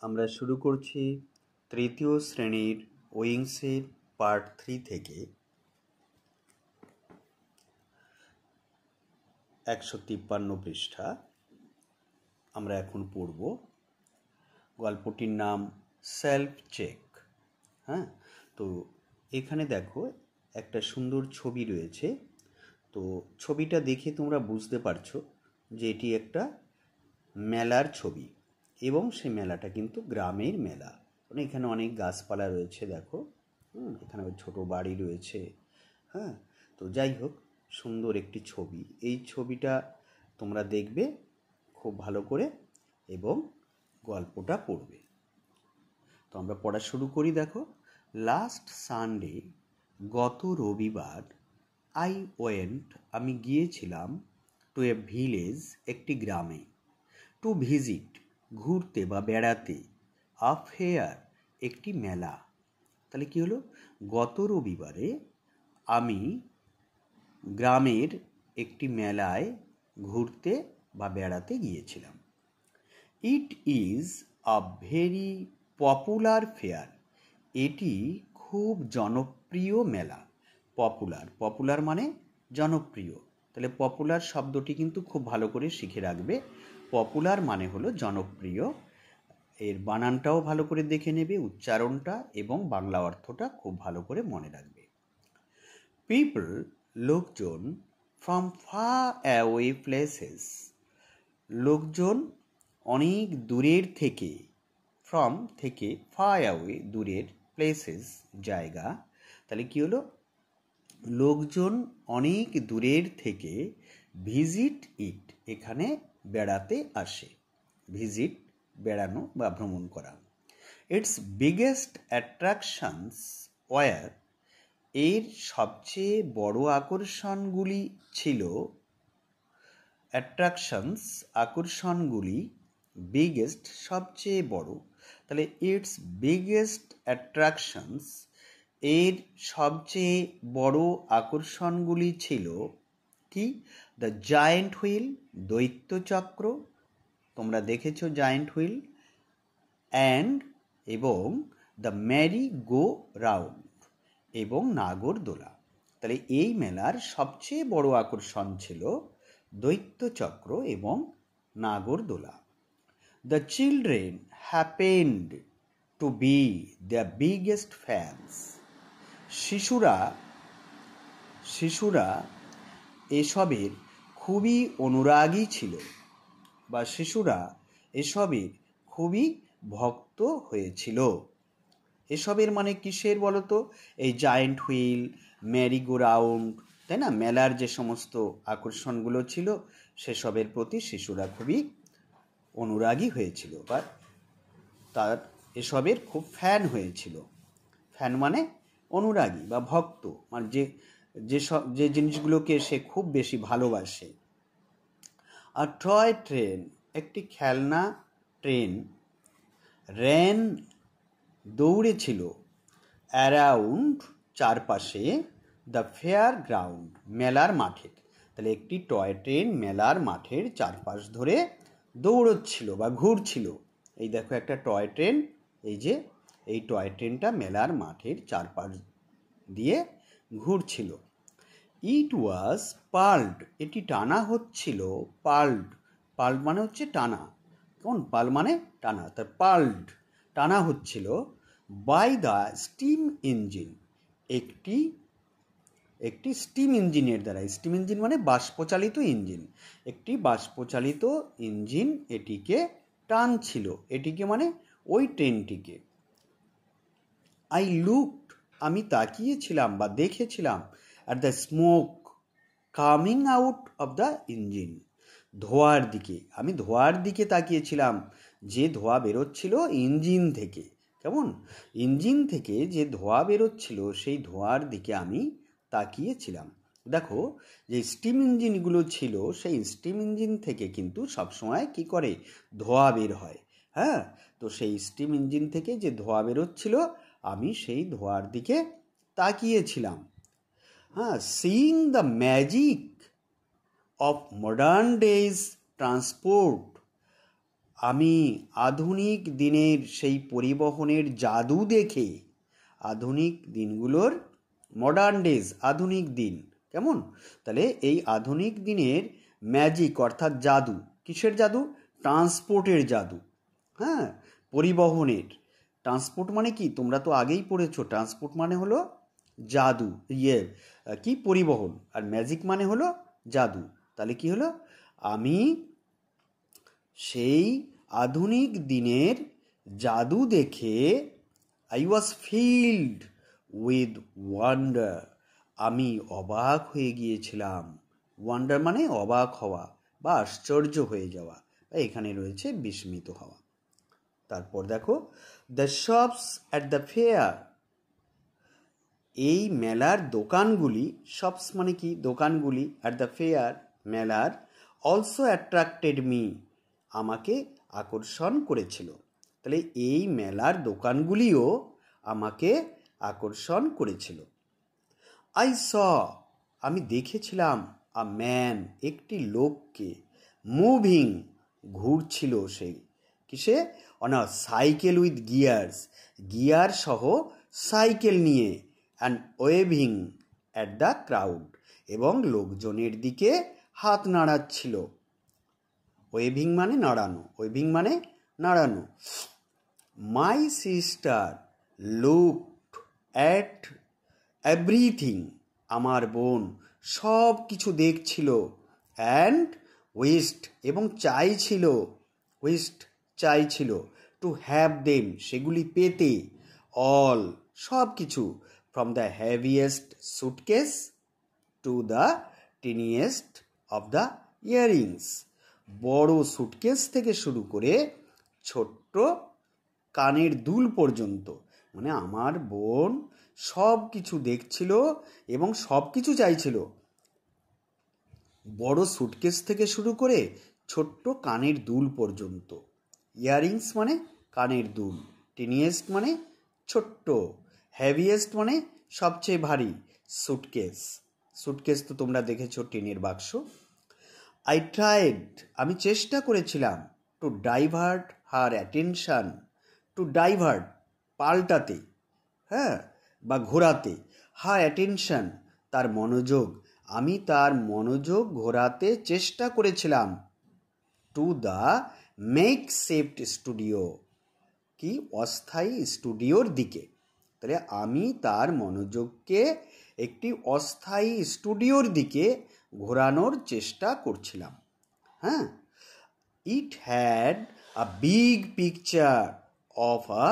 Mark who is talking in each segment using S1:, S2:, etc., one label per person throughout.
S1: আমরা শুরু করছি তৃতীয় শ্রেণীর উইংসের পার্ট 3 থেকে 153 পৃষ্ঠা আমরা এখন পড়ব। গল্পটির নাম সেলফ চেক। হ্যাঁ, তো এখানে দেখো একটা সুন্দর ছবি রয়েছে। তো ছবিটা দেখে তোমরা বুঝতে পারছো যে এটি একটা মেলার ছবি এবং সেই মেলাটা কিন্তু গ্রামের মেলা। মানে এখানে অনেক গাছপালা রয়েছে, দেখো এখানে ছোট বাড়ি রয়েছে। হ্যাঁ, তো যাই হোক, সুন্দর একটি ছবি। এই ছবিটা তোমরা দেখবে খুব ভালো করে এবং গল্পটা পড়বে। তো আমরা পড়া শুরু করি। দেখো, লাস্ট সানডে, গত রবিবার, আমি গিয়েছিলাম টু এ ভিলেজ, একটি গ্রামে, টু ভিজিট, ঘুরতে বা বেড়াতে, আ ফেয়ার, একটি মেলা। তাহলে কি হলো? গত রবিবারে আমি গ্রামের একটি মেলায় ঘুরতে বা বেড়াতে গিয়েছিলাম। It is a very popular fair, এটি খুব জনপ্রিয় মেলা। পপুলার মানে জনপ্রিয়। তাহলে পপুলার শব্দটি কিন্তু খুব ভালো করে শিখে রাখবে। পপুলার মানে হলো জনপ্রিয়। এর বানানটাও ভালো করে দেখে নেবে, উচ্চারণটা এবং বাংলা অর্থটা খুব ভালো করে মনে রাখবে। পিপল, লোকজন, ফ্রম ফার অ্যাওয়ে প্লেসেস, লোকজন অনেক দূরের থেকে, ফ্রম থেকে, ফার অ্যাওয়ে দূরের, প্লেসেস জায়গা। তাহলে কি হলো? লোকজন অনেক দূরের থেকে ভিজিট ইট, এখানে বেড়াতে আসে। ভিজিট বেড়ানো বা ভ্রমণ করা। ইটস বিগেস্ট অ্যাট্রাকশনস ওয়ার, এর সবচেয়ে বড় আকর্ষণগুলি ছিল, অ্যাট্রাকশনস আকর্ষণগুলি, বিগেস্ট সবচেয়ে বড়। তাহলে ইটস বিগেস্ট অ্যাট্রাকশনস, এর সবচেয়ে বড় আকর্ষণগুলি ছিল কি? দ্য জায়েন্ট হুইল, দৈত্যচক্র, তোমরা দেখেছো জায়েন্ট হুইল, অ্যান্ড এবং দ্য ম্যারি গো রাউন্ড, এবং নাগরদোলা। তাহলে এই মেলার সবচেয়ে বড় আকর্ষণ ছিল দৈত্যচক্র এবং নাগরদোলা। The children happened to B the biggest fans, শিশুরা এসবের খুবই অনুরাগী ছিল, বা শিশুরা এসবের খুবই ভক্ত হয়েছিল। এসবের মানে কিসের বলতো? এই giant wheel, merry go round, তাই না? মেলার যে সমস্ত আকর্ষণগুলো ছিল সেসবের প্রতি শিশুরা খুবই অনুরাগী হয়েছিল, বা তার এসবের খুব ফ্যান হয়েছিল। ফ্যান মানে অনুরাগী বা ভক্ত, মানে যে জিনিসগুলোকে সে খুব বেশি ভালোবাসে। আর টয় ট্রেন, একটি খেলনা ট্রেন, র্যান, দৌড়েছিল, অ্যারাউন্ড, চারপাশে, দ্য ফেয়ার গ্রাউন্ড, মেলার মাঠের। তাহলে একটি টয় ট্রেন মেলার মাঠের চারপাশ ধরে দৌড়চ্ছিল বা ঘুরছিল। এই দেখো একটা টয় ট্রেন, এই যে এই টয় ট্রেনটা মেলার মাঠের চারপাশ দিয়ে ঘুরছিল। ইট ওয়াজ পাল্ড, এটি টানা হচ্ছিল। পাল্ড মানে হচ্ছে টানা। কেমন? পাল মানে টানা, তার পাল্ড টানা হচ্ছিল। বাই দ্য স্টিম ইঞ্জিন, একটি স্টিম ইঞ্জিনের দ্বারা। স্টিম ইঞ্জিন মানে বাষ্পচালিত ইঞ্জিন। একটি বাষ্পচালিত ইঞ্জিন এটিকে টানছিল, এটিকে মানে ওই ট্রেনটিকে। আই লুকড, আমি তাকিয়েছিলাম বা দেখেছিলাম, at the smoke coming out of the engine, ধোঁয়ার দিকে। আমি ধোঁয়ার দিকে তাকিয়েছিলাম, যে ধোঁয়া বেরোচ্ছিল ইঞ্জিন থেকে। কেমন? ইঞ্জিন থেকে যে ধোঁয়া বেরোচ্ছিল সেই ধোঁয়ার দিকে আমি তাকিয়েছিলাম। দেখো, যে স্টিম ইঞ্জিনগুলো ছিল সেই স্টিম ইঞ্জিন থেকে কিন্তু সবসময় কি করে? ধোঁয়া বের হয়। হ্যাঁ, তো সেই স্টিম ইঞ্জিন থেকে যে ধোঁয়া বেরোচ্ছিল আমি সেই ধোঁয়ার দিকে তাকিয়েছিলাম। হ্যাঁ, seeing the magic of modern days transport, আমি আধুনিক দিনের সেই পরিবহনের জাদু দেখে, আধুনিক দিনগুলোর, মডার্ন ডেজ, আধুনিক দিন, কেমন? তাহলে এই আধুনিক দিনের ম্যাজিক অর্থাৎ জাদু, কিসের জাদু? ট্রান্সপোর্টের জাদু। হ্যাঁ, পরিবহনের। ট্রান্সপোর্ট মানে কি? তোমরা তো আগেই পড়েছো, ট্রান্সপোর্ট মানে হলো জাদু, কি, পরিবহন। আর ম্যাজিক মানে হলো জাদু। তাহলে কি হলো? আমি সেই আধুনিক দিনের জাদু দেখে I was filled with wonder, আমি অবাক হয়ে গিয়েছিলাম। ওয়ান্ডার মানে অবাক হওয়া বা আশ্চর্য হয়ে যাওয়া, এখানে রয়েছে বিস্মিত হওয়া। তারপর দেখো, the shops at the fair, এই মেলার দোকানগুলি, শপস মানে কি? দোকানগুলি, অ্যাট দ্য ফেয়ার, মেলার, অলসো অ্যাট্রাক্টেড মি, আমাকে আকর্ষণ করেছিল। তাহলে এই মেলার দোকানগুলিও আমাকে আকর্ষণ করেছিল। আই স, আমি দেখেছিলাম, আ ম্যান, একটি লোককে, মুভিং, ঘুরছিল সে, কিসে? On a cycle with gears, gear সহ সাইকেল নিয়ে, and waving at the crowd, এবং লোকজনের দিকে হাত নাড়াচ্ছিল। ওয়েভিং মানে নাড়ানো, ওয়েভিং মানে নাড়ানো। My sister looked at everything, আমার বোন সব কিছু দেখছিল, অ্যান্ড উইশড, এবং চাইছিল, উইশড চাইছিল, টু হ্যাভ দেম, সেগুলি পেতে, অল, সব কিছু, from the heaviest suitcase to the tiniest of the earrings, বড় সুটকেস থেকে শুরু করে ছোট্ট কানের দুল পর্যন্ত। মানে আমার বোন সব কিছু দেখছিল এবং সব কিছু চাইছিল, বড় সুটকেস থেকে শুরু করে ছোট্ট কানের দুল পর্যন্ত। ইয়াররিংস মানে কানের দুল, টিনিয়েস্ট মানে ছোট্ট, হ্যাভিয়েস্ট মানে সবচেয়ে ভারী, সুটকেস, সুটকেস তো তোমরা দেখেছো, টিনের বাক্স। আই ট্রাইড, আমি চেষ্টা করেছিলাম, টু ডাইভার্ট হার অ্যাটেনশন, টু ডাইভার্ট, পাল্টাতে, হ্যাঁ, বা ঘোরাতে, হার অ্যাটেনশন, তার মনোযোগ, আমি তার মনোযোগ ঘোরাতে চেষ্টা করেছিলাম, টু দ্য মেকশিফট স্টুডিও, কি? অস্থায়ী স্টুডিওর দিকে। তাহলে আমি তার মনোযোগকে একটি অস্থায়ী স্টুডিওর দিকে ঘোরানোর চেষ্টা করছিলাম। হ্যাঁ, it had a big picture of a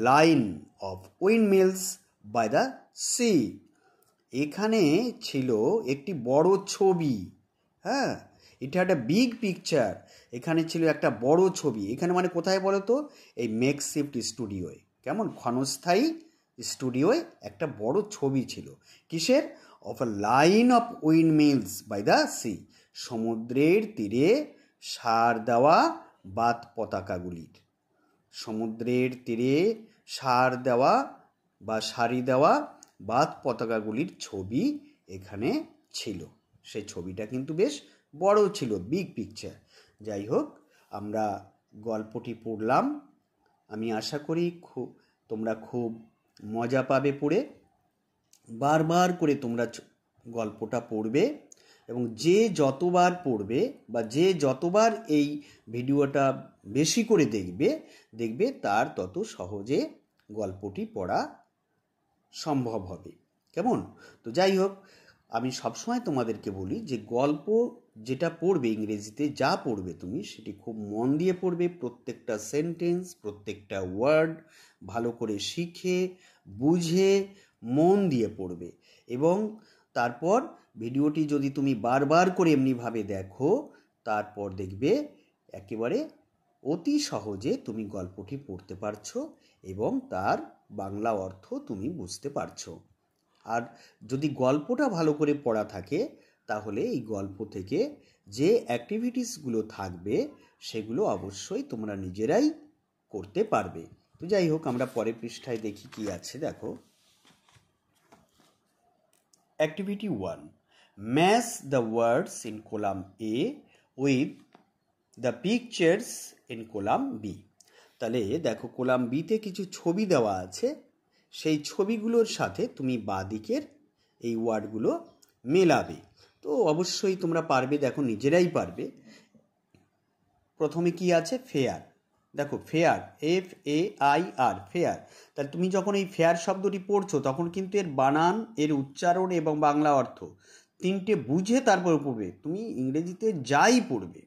S1: line of windmills by the sea, এখানে ছিল একটি বড় ছবি। হ্যাঁ, it had a big picture, এখানে ছিল একটা বড় ছবি। এখানে মানে কোথায় বলো তো? এই মেকশিফট স্টুডিওয়ে, কেমন? ক্ষণস্থায়ী স্টুডিওয়ে একটা বড় ছবি ছিল, কিসের? Of a line of windmills by the sea, সমুদ্রের তীরে সার দেওয়া বাত পতাকাগুলির, সমুদ্রের তীরে সার দেওয়া বা সারি দেওয়া বাত পতাকাগুলির ছবি এখানে ছিল। সেই ছবিটা কিন্তু বেশ বড় ছিল, বিগ পিকচার। যাই হোক, আমরা গল্পটি পড়লাম, আমি আশা করি তোমরা খুব মজা পাবে পড়ে। বারবার করে তোমরা গল্পটা পড়বে, এবং যে যতবার পড়বে বা যে যতবার এই ভিডিওটা বেশি করে দেখবে তার তত সহজে গল্পটি পড়া সম্ভব হবে, কেমন? তো যাই হোক, আমি সবসময় তোমাদেরকে বলি যে গল্প যেটা পড়বে, ইংরেজিতে যা পড়বে তুমি সেটি খুব মন দিয়ে পড়বে, প্রত্যেকটা সেন্টেন্স, প্রত্যেকটা ওয়ার্ড ভালো করে শিখে বুঝে মন দিয়ে পড়বে। এবং তারপর ভিডিওটি যদি তুমি বারবার করে এমনিভাবে দেখো, তারপর দেখবে একেবারে অতি সহজে তুমি গল্পটি পড়তে পারছো এবং তার বাংলা অর্থ তুমি বুঝতে পারছো। আর যদি গল্পটা ভালো করে পড়া থাকে, তাহলে এই গল্প থেকে যে অ্যাক্টিভিটিসগুলো থাকবে সেগুলো অবশ্যই তোমরা নিজেরাই করতে পারবে। তো যাই হোক, আমরা পরের পৃষ্ঠায় দেখি কি আছে। দেখো, activity 1, match the words in column A with the pictures in column B. তাহলে দেখো কলাম বিতে কিছু ছবি দেওয়া আছে, সেই ছবিগুলোর সাথে তুমি বাঁদিকের এই ওয়ার্ডগুলো মেলাবে। তো অবশ্যই তোমরা পারবে, দেখো নিজেরাই পারবে। প্রথমে কি আছে? ফেয়ার। দেখো ফেয়ার, FAIR, ফেয়ার। তাহলে তুমি যখন এই ফেয়ার শব্দটি পড়ছো তখন কিন্তু এর বানান, এর উচ্চারণ এবং বাংলা অর্থ তিনটে বুঝে তারপর পড়বে। তুমি ইংরেজিতে যাই পড়বে,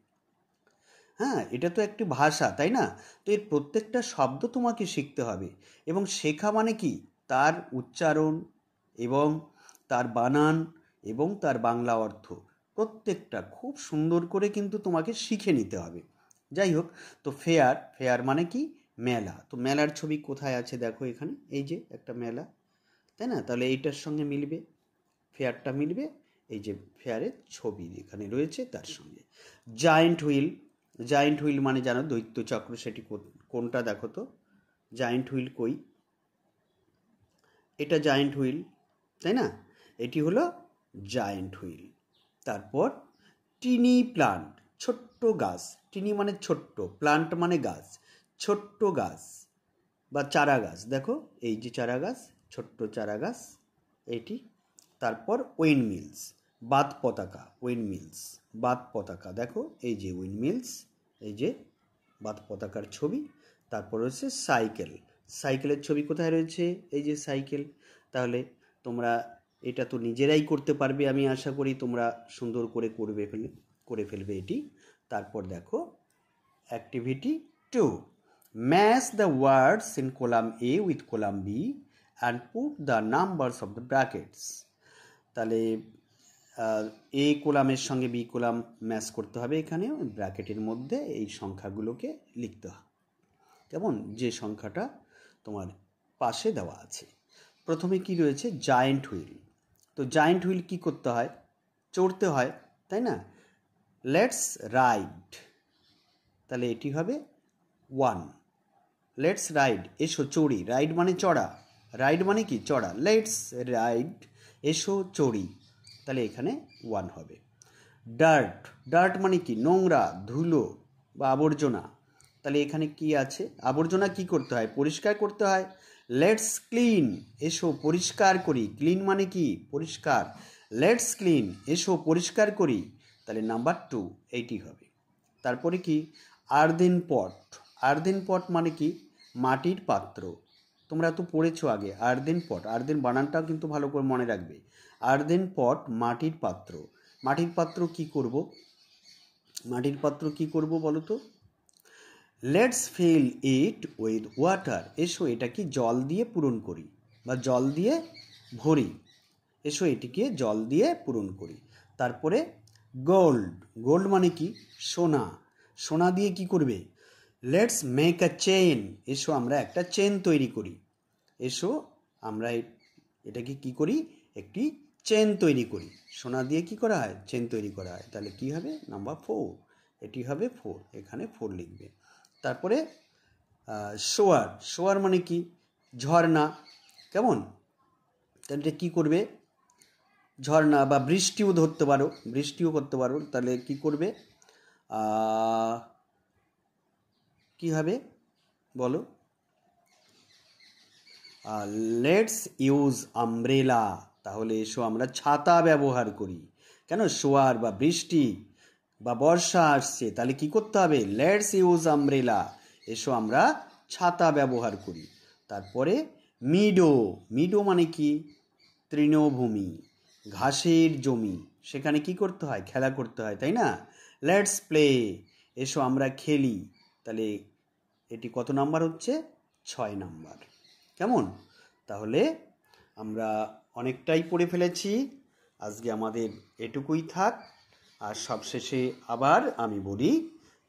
S1: হ্যাঁ, এটা তো একটি ভাষা, তাই না? তো এর প্রত্যেকটা শব্দ তোমাকে শিখতে হবে, এবং শেখা মানে কি? তার উচ্চারণ এবং তার বানান এবং তার বাংলা অর্থ প্রত্যেকটা খুব সুন্দর করে কিন্তু তোমাকে শিখে নিতে হবে। যাই হোক, তো ফেয়ার, ফেয়ার মানে কি? মেলা। তো মেলার ছবি কোথায় আছে? দেখো এখানে, এই যে একটা মেলা, তাই না? তাহলে এইটার সঙ্গে মিলবে, ফেয়ারটা মিলবে, এই যে ফেয়ারের ছবি এখানে রয়েছে তার সঙ্গে। জায়েন্ট হুইল, জায়েন্ট হুইল মানে জানো দৈত্য চক্র, সেটি কোনটা দেখো তো? জায়েন্ট হুইল কই? এটা জায়েন্ট হুইল, তাই না? এটি হলো জায়েন্ট হুইল। তারপর টিনি প্লান্ট, ছোট্ট গাছ। টিনি মানে ছোট্ট, প্লান্ট মানে গাছ, ছোট্ট গাছ বা চারা গাছ। দেখো এই যে চারা গাছ, ছোট্ট চারা গাছ এটি। তারপর উইন্ডমিলস, বাত পতাকা, উইন্ডমিলস, বাত পতাকা। দেখো এই যে উইন্ডমিলস, এই যে বাত পতাকার ছবি। তারপর হচ্ছে সাইকেল, সাইকেলের ছবি কোথায় রয়েছে? এই যে সাইকেল। তাহলে তোমরা এটা তো নিজেরাই করতে পারবে, আমি আশা করি তোমরা সুন্দর করে করে ফেলবে এটি। তারপর দেখো activity 2, match the words in column A with column B and put the numbers of the brackets. তাহলে এ কলামের সঙ্গে বি কলাম ম্যাচ করতে হবে, এখানে ব্র্যাকেটের মধ্যে এই সংখ্যাগুলোকে লিখতে হবে, কেমন? যে সংখ্যাটা তোমার পাশে দেওয়া আছে। প্রথমে কি রয়েছে? Giant wheel. তো জায়েন্ট হুইল কি করতে হয়? চড়তে হয়, তাই না? লেটস রাইড, তাহলে এটি হবে 1। লেটস রাইড, এসো চড়ি। রাইড মানে চড়া, রাইড মানে কি? চড়া। লেটস রাইড, এসো চড়ি, তাহলে এখানে 1 হবে। ডার্ট, ডার্ট মানে কি? নোংরা, ধুলো বা আবর্জনা। তাহলে এখানে কি আছে? আবর্জনা কি করতে হয়? পরিষ্কার করতে হয়। লেটস ক্লিন, এসো পরিষ্কার করি। ক্লিন মানে কি? পরিষ্কার। লেটস ক্লিন, এসো পরিষ্কার করি, তাহলে নাম্বার 2 এইটি হবে। তারপরে কি? আর্দেন পট, আর্দেন পট মানে কি? মাটির পাত্র। তোমরা তো পড়েছো আগে আর্দেন পট, আর্দেন বানানটাও কিন্তু ভালো করে মনে রাখবে। আর্দেন পট মাটির পাত্র। মাটির পাত্র কি করব? মাটির পাত্র কি করব বলো তো? Let's fill it with water, এসো এটাকে জল দিয়ে পূরণ করি বা জল দিয়ে ভরি। এসো এটিকে জল দিয়ে পূরণ করি। তারপরে গোল্ড, গোল্ড মানে কি? সোনা। সোনা দিয়ে কি করবে? লেটস মেক আ চেইন, এসো আমরা একটা চেন তৈরি করি। এসো আমরা এটাকে কি করি? একটি চেন তৈরি করি। সোনা দিয়ে কি করা হয়? চেন তৈরি করা হয়। তাহলে কি হবে? নাম্বার 4, এটি হবে 4, এখানে 4 লিখবে। তারপরে শোয়ার, শোয়ার মানে কি? ঝর্ণা, কেমন? তাহলে এটা কী করবে? ঝর্ণা বা বৃষ্টিও ধরতে পারো, বৃষ্টিও করতে পারো। তাহলে কি করবে? কি হবে বলো? লেটস ইউজ আমব্রেলা, তাহলে এসো আমরা ছাতা ব্যবহার করি। কেন? শোয়ার বা বৃষ্টি বা বর্ষা আসছে, তাহলে কি করতে হবে? লেটস ইউজ আমব্রেলা, এসো আমরা ছাতা ব্যবহার করি। তারপরে মিডো, মিডো মানে কি? তৃণভূমি, ঘাসের জমি, সেখানে কি করতে হয়? খেলা করতে হয়, তাই না? লেটস প্লে, এসো আমরা খেলি। তাহলে এটি কত নাম্বার হচ্ছে? 6 নাম্বার, কেমন? তাহলে আমরা অনেকটাই পড়ে ফেলেছি, আজকে আমাদের এটুকুই থাক। আর সবশেষে আবার আমি বলি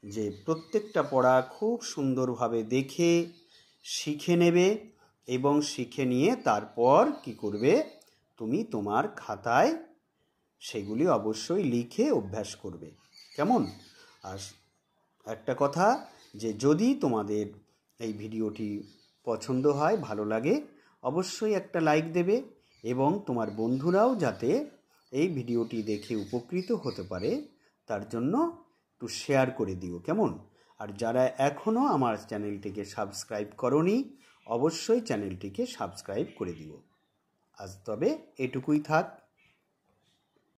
S1: যে প্রত্যেকটা পড়া খুব সুন্দরভাবে দেখে শিখে নেবে, এবং শিখে নিয়ে তারপর কি করবে? তুমি তোমার খাতায় সেগুলি অবশ্যই লিখে অভ্যাস করবে, কেমন? আর একটা কথা, যে যদি তোমাদের এই ভিডিওটি পছন্দ হয়, ভালো লাগে, অবশ্যই একটা লাইক দেবে, এবং তোমার বন্ধুরাও যাতে এই ভিডিওটি দেখে উপকৃত হতে পারে তার জন্য একটু শেয়ার করে দিও, কেমন? আর যারা এখনও আমার চ্যানেলটিকে সাবস্ক্রাইব করোনি, অবশ্যই চ্যানেলটিকে সাবস্ক্রাইব করে দিও। আজ তবে এটুকুই থাক।